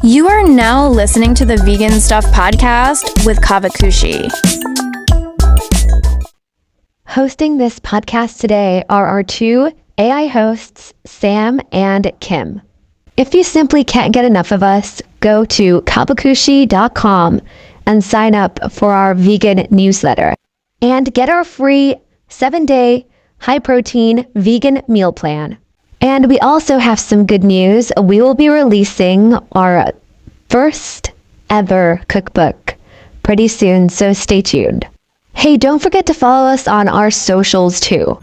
You are now listening to the Vegan Stuff podcast with Caavakushi. Hosting this podcast today are our two AI hosts, Sam and Kim. If you simply can't get enough of us, go to caavakushi.com and sign up for our vegan newsletter and get our free 7-day high-protein vegan meal plan. And we also have some good news. We will be releasing our first ever cookbook pretty soon, so stay tuned. Hey, don't forget to follow us on our socials too.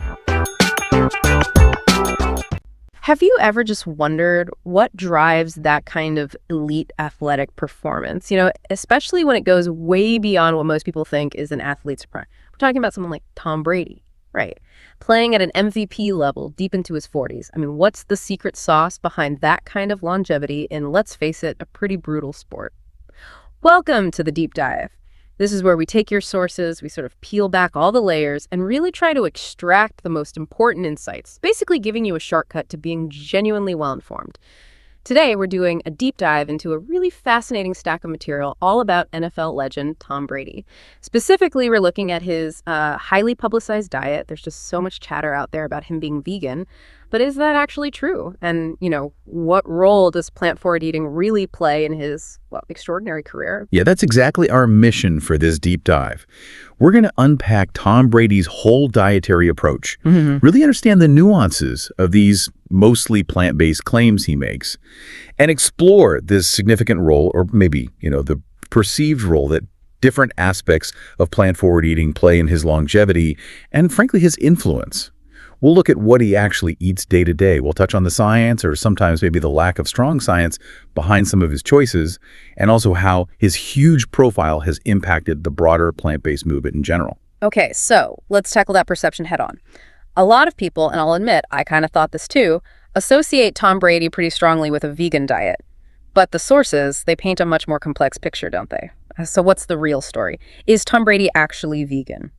Have you ever just wondered what drives that kind of elite athletic performance? You know, especially when it goes way beyond what most people think is an athlete's prime. We're talking about someone like Tom Brady, right? Playing at an MVP level deep into his 40s. I mean, what's the secret sauce behind that kind of longevity in, let's face it, a pretty brutal sport? Welcome to the Deep Dive. This is where we take your sources, we sort of peel back all the layers, and really try to extract the most important insights, basically giving you a shortcut to being genuinely well-informed. Today, we're doing a deep dive into a really fascinating stack of material all about NFL legend Tom Brady. Specifically, we're looking at his highly publicized diet. There's just so much chatter out there about him being vegan. But is that actually true? And, you know, what role does plant-forward eating really play in his, extraordinary career? Yeah, that's exactly our mission for this deep dive. We're going to unpack Tom Brady's whole dietary approach, really understand the nuances of these mostly plant-based claims he makes, and explore this significant role, or maybe, the perceived role that different aspects of plant-forward eating play in his longevity and, frankly, his influence. We'll look at what he actually eats day to day. We'll touch on the science, or sometimes maybe the lack of strong science behind some of his choices, and also how his huge profile has impacted the broader plant-based movement in general. Okay, so let's tackle that perception head on. A lot of people, and I'll admit, I kind of thought this too, associate Tom Brady pretty strongly with a vegan diet. But the sources, they paint a much more complex picture, don't they? So what's the real story? Is Tom Brady actually vegan?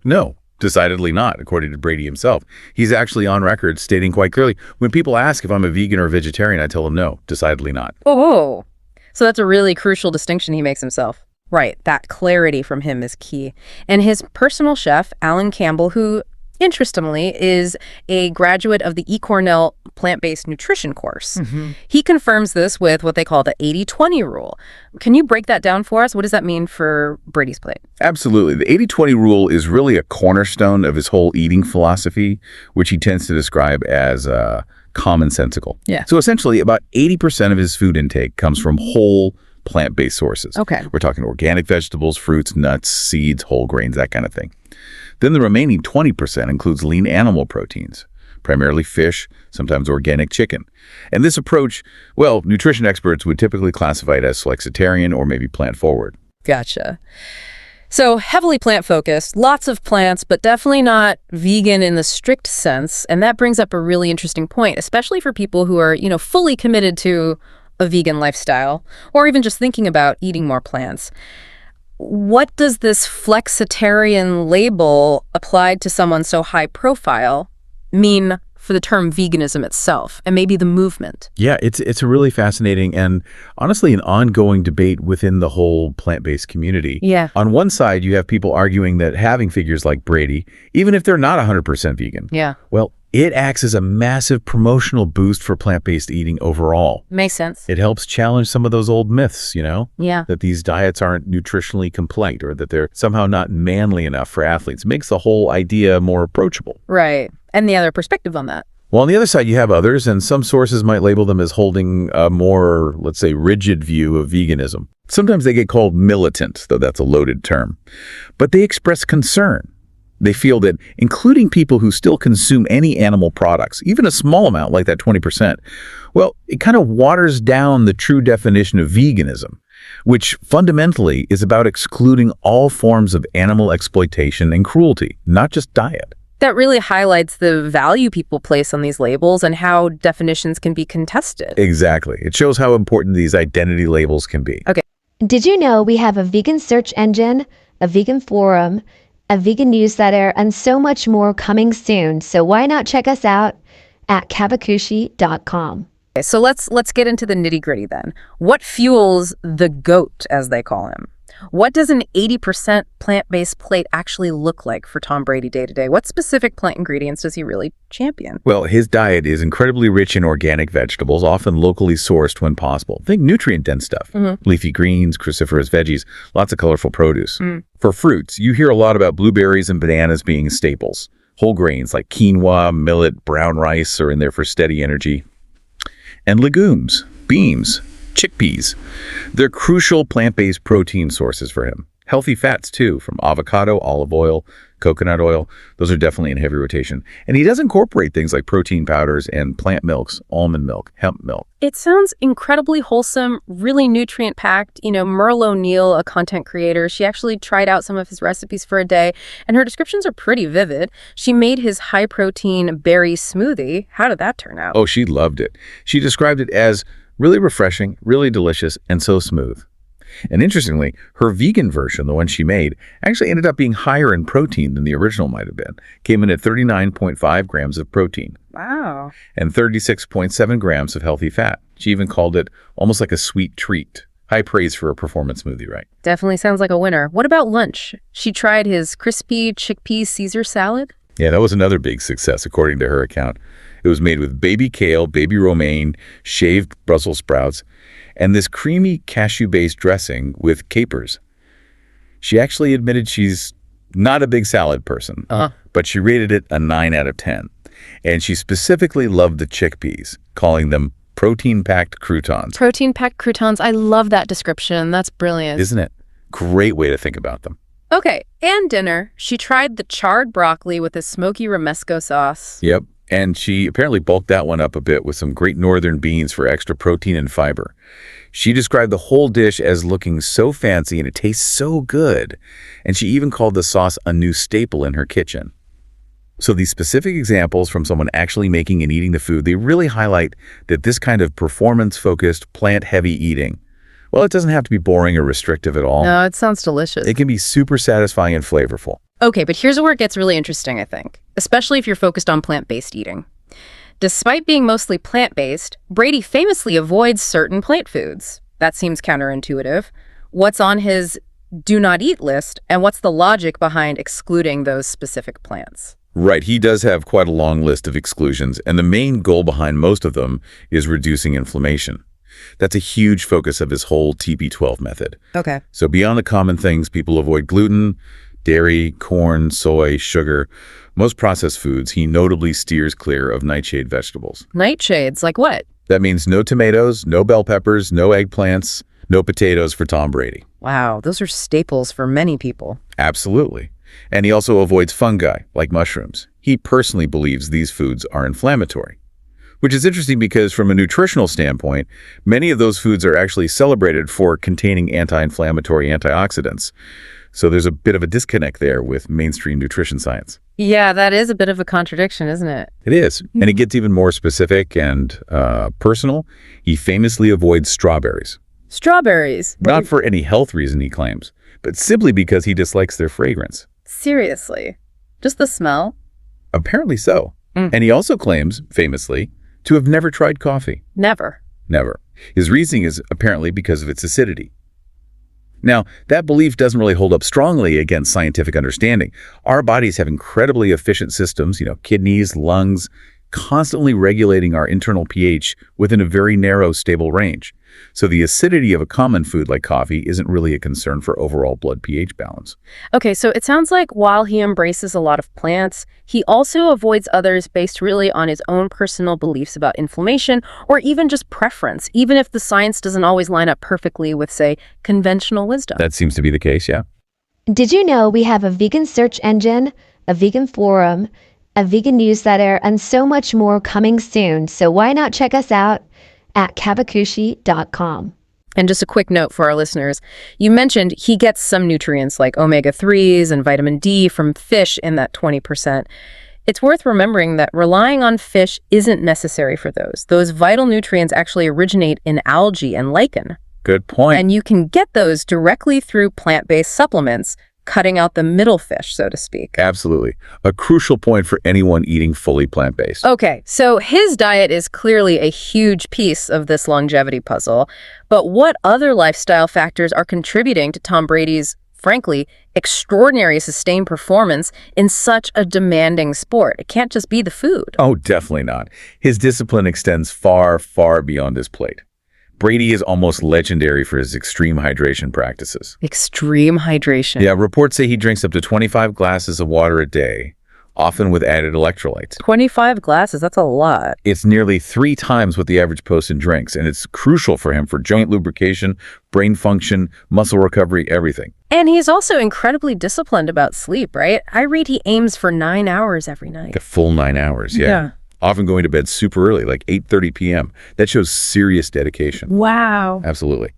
No. Decidedly not, according to Brady himself. He's actually on record stating quite clearly, when people ask if I'm a vegan or a vegetarian, I tell them no, decidedly not. Oh, so that's a really crucial distinction he makes himself. Right, that clarity from him is key. And his personal chef, Alan Campbell, who, interestingly, is a graduate of the eCornell plant-based nutrition course. He confirms this with what they call the 80-20 rule. Can you break that down for us? What does that mean for Brady's plate? Absolutely. The 80-20 rule is really a cornerstone of his whole eating philosophy, which he tends to describe as commonsensical. Yeah. So essentially, about 80% of his food intake comes from whole plant-based sources. Okay. We're talking organic vegetables, fruits, nuts, seeds, whole grains, that kind of thing. Then the remaining 20% includes lean animal proteins, primarily fish, sometimes organic chicken. And this approach, nutrition experts would typically classify it as flexitarian or maybe plant-forward. Gotcha. So heavily plant-focused, lots of plants, but definitely not vegan in the strict sense. And that brings up a really interesting point, especially for people who are, fully committed to a vegan lifestyle, or even just thinking about eating more plants. What does this flexitarian label applied to someone so high profile mean for the term veganism itself and maybe the movement? Yeah, it's a really fascinating and honestly an ongoing debate within the whole plant-based community. Yeah. On one side, you have people arguing that having figures like Brady, even if they're not 100% vegan, it acts as a massive promotional boost for plant-based eating overall. Makes sense. It helps challenge some of those old myths, Yeah. that these diets aren't nutritionally complete or that they're somehow not manly enough for athletes. It makes the whole idea more approachable. Right. And the other perspective on that. Well, on the other side, you have others, and some sources might label them as holding a more, let's say, rigid view of veganism. Sometimes they get called militant, though that's a loaded term. But they express concern. They feel that including people who still consume any animal products, even a small amount like that 20%, it kind of waters down the true definition of veganism, which fundamentally is about excluding all forms of animal exploitation and cruelty, not just diet. That really highlights the value people place on these labels and how definitions can be contested. Exactly. It shows how important these identity labels can be. Okay. Did you know we have a vegan search engine, a vegan forum, a vegan newsletter, and so much more coming soon? So why not check us out at caavakushi.com. Okay, so let's get into the nitty-gritty then. What fuels the GOAT, as they call him? What does an 80% plant-based plate actually look like for Tom Brady day to day? What specific plant ingredients does he really champion? Well, his diet is incredibly rich in organic vegetables, often locally sourced when possible. Think nutrient-dense stuff. Leafy greens, cruciferous veggies, lots of colorful produce. For fruits, you hear a lot about blueberries and bananas being staples. Whole grains like quinoa, millet, brown rice are in there for steady energy. And legumes, beans, chickpeas. They're crucial plant-based protein sources for him. Healthy fats, too, from avocado, olive oil, coconut oil. Those are definitely in heavy rotation. And he does incorporate things like protein powders and plant milks, almond milk, hemp milk. It sounds incredibly wholesome, really nutrient-packed. Merle O'Neill, a content creator, she actually tried out some of his recipes for a day, and her descriptions are pretty vivid. She made his high-protein berry smoothie. How did that turn out? Oh, she loved it. She described it as really refreshing, really delicious, and so smooth. And interestingly, her vegan version, the one she made, actually ended up being higher in protein than the original might have been. Came in at 39.5 grams of protein. Wow. And 36.7 grams of healthy fat. She even called it almost like a sweet treat. High praise for a performance smoothie, right? Definitely sounds like a winner. What about lunch? She tried his crispy chickpea Caesar salad? Yeah, that was another big success, according to her account. It was made with baby kale, baby romaine, shaved Brussels sprouts, and this creamy cashew-based dressing with capers. She actually admitted she's not a big salad person, but she rated it a 9 out of 10. And she specifically loved the chickpeas, calling them protein-packed croutons. Protein-packed croutons. I love that description. That's brilliant. Isn't it? Great way to think about them. Okay, and dinner. She tried the charred broccoli with a smoky romesco sauce. Yep. And she apparently bulked that one up a bit with some great northern beans for extra protein and fiber. She described the whole dish as looking so fancy and it tastes so good. And she even called the sauce a new staple in her kitchen. So these specific examples from someone actually making and eating the food, they really highlight that this kind of performance-focused, plant-heavy eating, well, it doesn't have to be boring or restrictive at all. No, it sounds delicious. It can be super satisfying and flavorful. Okay, but here's where it gets really interesting, I think, especially if you're focused on plant-based eating. Despite being mostly plant-based, Brady famously avoids certain plant foods. That seems counterintuitive. What's on his do not eat list, and what's the logic behind excluding those specific plants? Right, he does have quite a long list of exclusions, and the main goal behind most of them is reducing inflammation. That's a huge focus of his whole TB12 method. Okay. So beyond the common things, people avoid gluten, dairy, corn, soy, sugar. Most processed foods, he notably steers clear of nightshade vegetables. Nightshades, like what? That means no tomatoes, no bell peppers, no eggplants, no potatoes for Tom Brady. Wow, those are staples for many people. Absolutely. And he also avoids fungi, like mushrooms. He personally believes these foods are inflammatory. Which is interesting because from a nutritional standpoint, many of those foods are actually celebrated for containing anti-inflammatory antioxidants. So there's a bit of a disconnect there with mainstream nutrition science. Yeah, that is a bit of a contradiction, isn't it? It is. And it gets even more specific and personal. He famously avoids strawberries. Strawberries? Not for any health reason, he claims, but simply because he dislikes their fragrance. Seriously? Just the smell? Apparently so. And he also claims, famously, to have never tried coffee. Never. Never. His reasoning is apparently because of its acidity. Now, that belief doesn't really hold up strongly against scientific understanding. Our bodies have incredibly efficient systems, kidneys, lungs, constantly regulating our internal pH within a very narrow, stable range. So the acidity of a common food like coffee isn't really a concern for overall blood pH balance. Okay, so it sounds like while he embraces a lot of plants, he also avoids others based really on his own personal beliefs about inflammation or even just preference, even if the science doesn't always line up perfectly with, say, conventional wisdom. That seems to be the case, yeah. Did you know we have a vegan search engine, a vegan forum, a vegan newsletter, and so much more coming soon? So why not check us out at Caavakushi.com. And just a quick note for our listeners, you mentioned he gets some nutrients like omega-3s and vitamin D from fish in that 20%. It's worth remembering that relying on fish isn't necessary for those. Those vital nutrients actually originate in algae and lichen. Good point. And you can get those directly through plant-based supplements, cutting out the middle fish, so to speak. Absolutely. A crucial point for anyone eating fully plant-based. Okay, so his diet is clearly a huge piece of this longevity puzzle, but what other lifestyle factors are contributing to Tom Brady's, frankly, extraordinary sustained performance in such a demanding sport? It can't just be the food. Oh, definitely not. His discipline extends far, far beyond his plate. Brady is almost legendary for his extreme hydration practices. Extreme hydration. Yeah, reports say he drinks up to 25 glasses of water a day, often with added electrolytes. 25 glasses, that's a lot. It's nearly 3 times what the average person drinks, and it's crucial for him for joint lubrication, brain function, muscle recovery, everything. And he's also incredibly disciplined about sleep, right? I read he aims for 9 hours every night. The full 9 hours, yeah. Often going to bed super early, like 8:30 p.m. That shows serious dedication. Wow. Absolutely.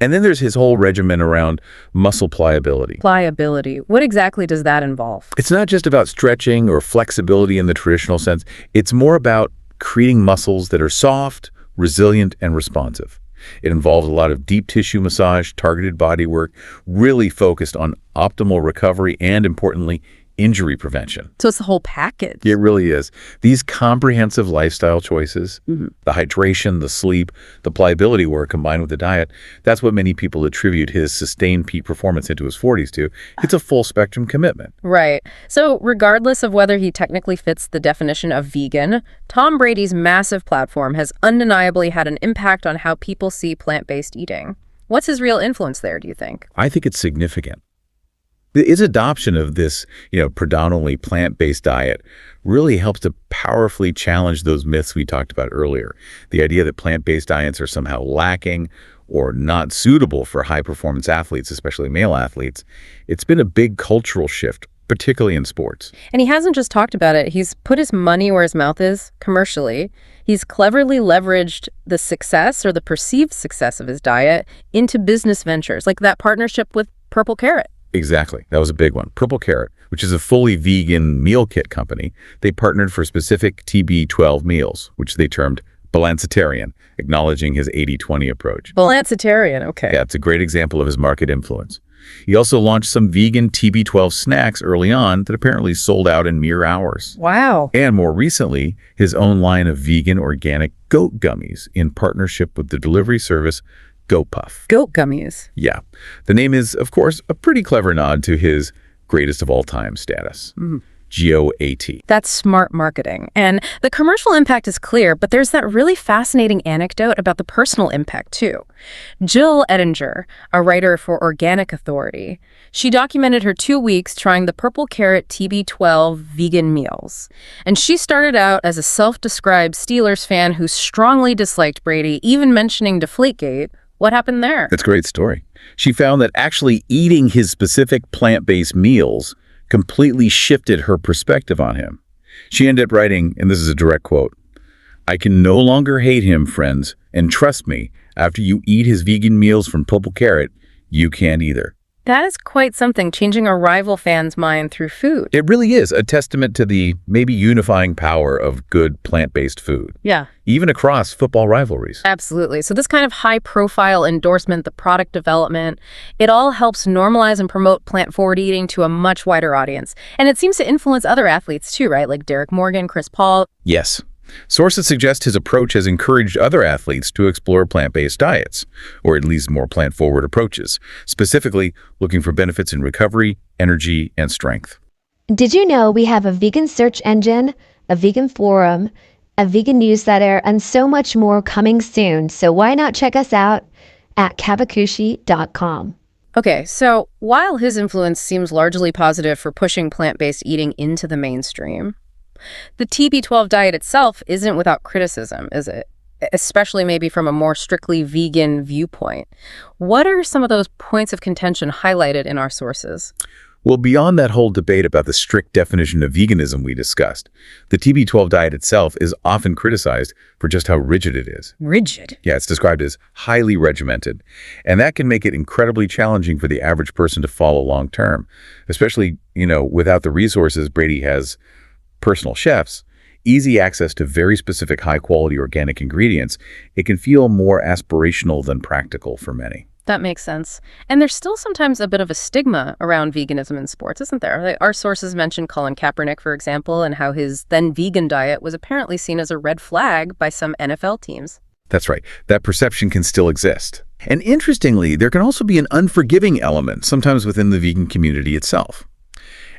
And then there's his whole regimen around muscle pliability. Pliability. What exactly does that involve? It's not just about stretching or flexibility in the traditional sense. It's more about creating muscles that are soft, resilient, and responsive. It involves a lot of deep tissue massage, targeted body work, really focused on optimal recovery and, importantly, injury prevention. So it's the whole package. It really is. These comprehensive lifestyle choices, the hydration, the sleep, the pliability work combined with the diet, that's what many people attribute his sustained peak performance into his 40s to. It's a full spectrum commitment. Right. So regardless of whether he technically fits the definition of vegan, Tom Brady's massive platform has undeniably had an impact on how people see plant-based eating. What's his real influence there, do you think? I think it's significant. His adoption of this, predominantly plant-based diet really helps to powerfully challenge those myths we talked about earlier. The idea that plant-based diets are somehow lacking or not suitable for high-performance athletes, especially male athletes. It's been a big cultural shift, particularly in sports. And he hasn't just talked about it. He's put his money where his mouth is commercially. He's cleverly leveraged the success or the perceived success of his diet into business ventures, like that partnership with Purple Carrot. Exactly. That was a big one. Purple Carrot, which is a fully vegan meal kit company, they partnered for specific TB12 meals, which they termed Balancitarian, acknowledging his 80-20 approach. Balancitarian, okay. Yeah, it's a great example of his market influence. He also launched some vegan TB12 snacks early on that apparently sold out in mere hours. Wow. And more recently, his own line of vegan organic goat gummies in partnership with the delivery service GoPuff. Goat gummies. Yeah. The name is, of course, a pretty clever nod to his greatest of all time status. GOAT. That's smart marketing. And the commercial impact is clear, but there's that really fascinating anecdote about the personal impact, too. Jill Ettinger, a writer for Organic Authority, she documented her 2 weeks trying the Purple Carrot TB12 vegan meals. And she started out as a self-described Steelers fan who strongly disliked Brady, even mentioning Deflategate. What happened there? That's a great story. She found that actually eating his specific plant-based meals completely shifted her perspective on him. She ended up writing, and this is a direct quote, "I can no longer hate him, friends, and trust me, after you eat his vegan meals from Purple Carrot, you can't either." That is quite something, changing a rival fan's mind through food. It really is a testament to the maybe unifying power of good plant-based food. Yeah. Even across football rivalries. Absolutely. So this kind of high-profile endorsement, the product development, it all helps normalize and promote plant-forward eating to a much wider audience. And it seems to influence other athletes too, right? Like Derek Morgan, Chris Paul. Yes. Sources suggest his approach has encouraged other athletes to explore plant-based diets, or at least more plant-forward approaches, specifically looking for benefits in recovery, energy, and strength. Did you know we have a vegan search engine, a vegan forum, a vegan newsletter, and so much more coming soon? So why not check us out at Caavakushi.com. Okay, so while his influence seems largely positive for pushing plant-based eating into the mainstream, the TB12 diet itself isn't without criticism, is it? Especially maybe from a more strictly vegan viewpoint. What are some of those points of contention highlighted in our sources? Well, beyond that whole debate about the strict definition of veganism we discussed, the TB12 diet itself is often criticized for just how rigid it is. Rigid? Yeah, it's described as highly regimented. And that can make it incredibly challenging for the average person to follow long term, especially, without the resources Brady has. Personal chefs, easy access to very specific high-quality organic ingredients, it can feel more aspirational than practical for many. That makes sense. And there's still sometimes a bit of a stigma around veganism in sports, isn't there? Like, our sources mention Colin Kaepernick, for example, and how his then vegan diet was apparently seen as a red flag by some NFL teams. That's right. That perception can still exist. And interestingly, there can also be an unforgiving element, sometimes within the vegan community itself.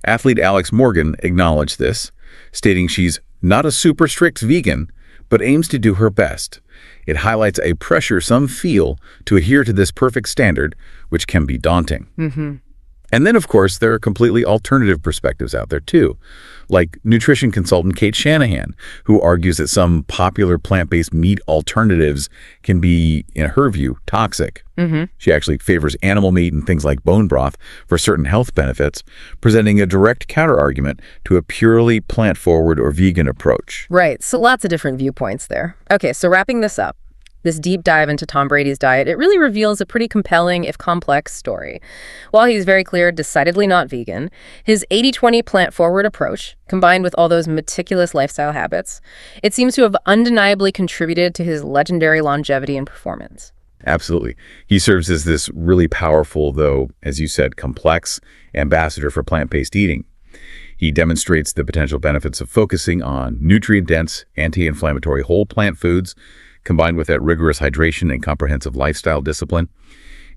Athlete Alex Morgan acknowledged this, stating she's not a super strict vegan, but aims to do her best. It highlights a pressure some feel to adhere to this perfect standard, which can be daunting. And then, of course, there are completely alternative perspectives out there, too, like nutrition consultant Kate Shanahan, who argues that some popular plant-based meat alternatives can be, in her view, toxic. She actually favors animal meat and things like bone broth for certain health benefits, presenting a direct counterargument to a purely plant-forward or vegan approach. Right, so lots of different viewpoints there. Okay, so wrapping this up, this deep dive into Tom Brady's diet, it really reveals a pretty compelling, if complex, story. While he's very clear, decidedly not vegan, his 80-20 plant-forward approach, combined with all those meticulous lifestyle habits, it seems to have undeniably contributed to his legendary longevity and performance. Absolutely. He serves as this really powerful, though, as you said, complex ambassador for plant-based eating. He demonstrates the potential benefits of focusing on nutrient-dense, anti-inflammatory whole plant foods, combined with that rigorous hydration and comprehensive lifestyle discipline.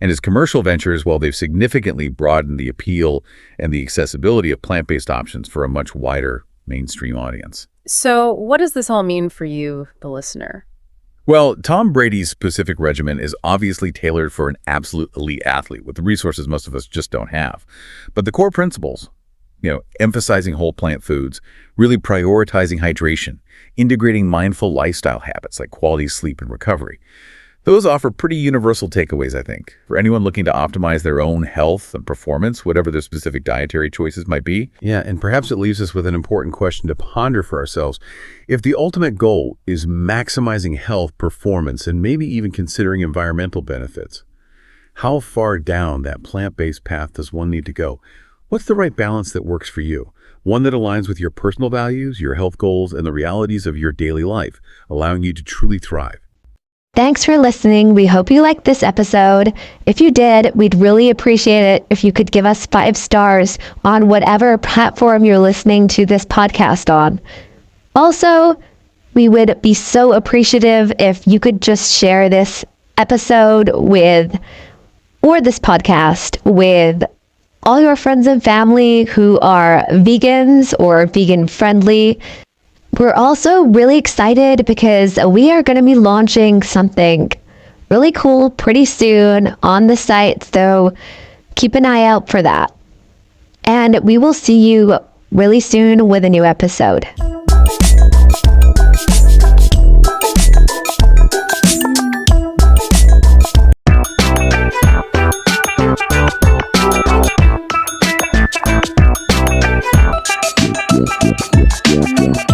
And his commercial ventures, well, they've significantly broadened the appeal and the accessibility of plant-based options for a much wider mainstream audience. So what does this all mean for you, the listener? Well, Tom Brady's specific regimen is obviously tailored for an absolute elite athlete with the resources most of us just don't have. But the core principles, emphasizing whole plant foods, really prioritizing hydration, integrating mindful lifestyle habits like quality sleep and recovery, those offer pretty universal takeaways, I think, for anyone looking to optimize their own health and performance, whatever their specific dietary choices might be. Yeah, and perhaps it leaves us with an important question to ponder for ourselves. If the ultimate goal is maximizing health, performance, and maybe even considering environmental benefits, how far down that plant-based path does one need to go? What's the right balance that works for you? One that aligns with your personal values, your health goals, and the realities of your daily life, allowing you to truly thrive. Thanks for listening. We hope you liked this episode. If you did, we'd really appreciate it if you could give us 5 stars on whatever platform you're listening to this podcast on. Also, we would be so appreciative if you could just share this episode or this podcast with all your friends and family who are vegans or vegan friendly. We're also really excited because we are going to be launching something really cool pretty soon on the site, so keep an eye out for that. And we will see you really soon with a new episode. Yeah.